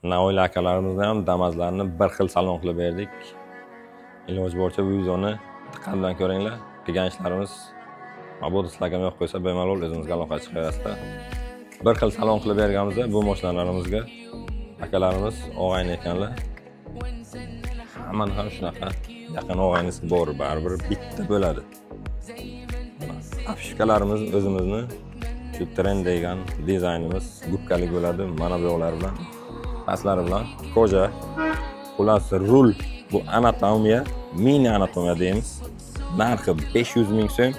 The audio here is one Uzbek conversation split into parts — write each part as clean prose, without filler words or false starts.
Navoiylik akalarimizni ham Damas'larni bir xil salon qilib berdik. Iloji boricha bu videoni diqqat bilan ko'ringlar. Qilgan ishlarimiz mabodo sizlarga yo'q qo'ysa, bemalol o'zimizga aloqa chiqarasizlar. Bir xil salon qilib berganimizda bu mashinalarimizga akalarimiz og'ayni ekanlar. Hammani ham shunaqa yaqin og'aynisi bor, baribir bitta bo'ladi. Afishkalarimiz o'zimizni shu trend degan dizaynimiz gubkali bo'ladi. Mana bu yo'llar bilan, pastlari bilan koja, xullas rul bu anatomiya, mini anatomiya deymiz. Narxi 500 ming so'm.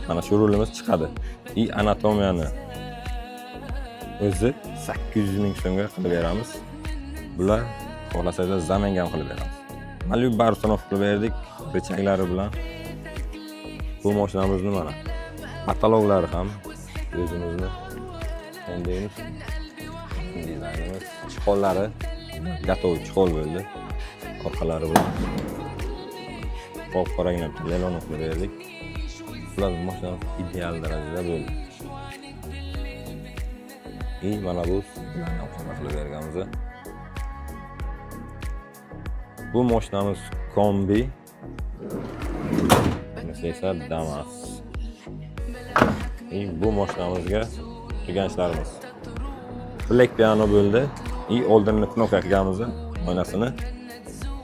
Mana shu rulimiz chiqadi. Anatomiyani o'zi 800 ming so'mga qilib beramiz. Bular xohlasanglar zamonga ham qilib beramiz. Mana bu barsinov qilib berdik richaklari bilan. Bu mashinamizni mana patologlari ham o'zimizni endeymiz. Dizaynimiz, chiqollari gatoy chiqol bo'ldi. Orqalari bilan qora-qoragina lelon qilib berdik. Bular mashina ideal darajada bo'ldi. Mana bu qilib berganmiz. Bu mashinamiz kombi. Esa Damas. Bu mashinamizga qilgan ishlarimiz. Black piano bo'ldi. Oldinni knopka qilganmiz, oynasini.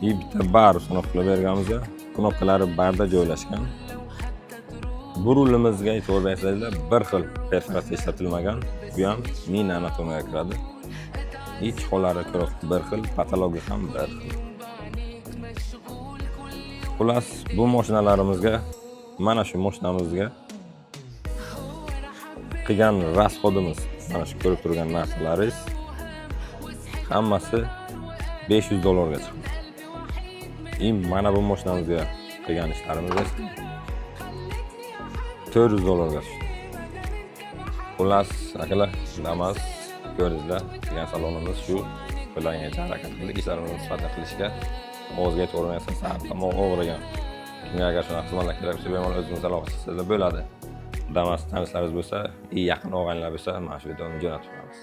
Bitta bar sinov qilib berganmiz. Knopkalari barda joylashgan. Bu rulimizga e'tibor bersanglar, bir xil perforatsiya ishlatilmagan. Bu ham mini anatomiyaga kiradi. Chiqolari bir xil, patologiya ham bir xil. Xullas, bu mashinalarimizga, mana shu mashinamizga qilgan rasxodimiz, mana shu ko'rib turgan narsalaringiz hammasi $500 ga chiqdi. Mana bu mashinamizga qilgan ishlarimiz esa $400 ga tushdi. Xullas, akalar, Damas ko'rdingizlar, qilgan salonimiz shu. Qo'llangancha harakat qildik, ishlarimizni sifatli qilishga. O'zga to'g'rimaysa, tamom o'g'rigan. Kimga agar shunaqa xizmatlar kerak bo'lsa, bemalol o'zimizga aloqa qilsangiz bo'ladi. Damas tanishlaringiz bo'lsa, yaqin og'aynilar bo'lsa, mana shu videoni jo'natib qo'yamiz.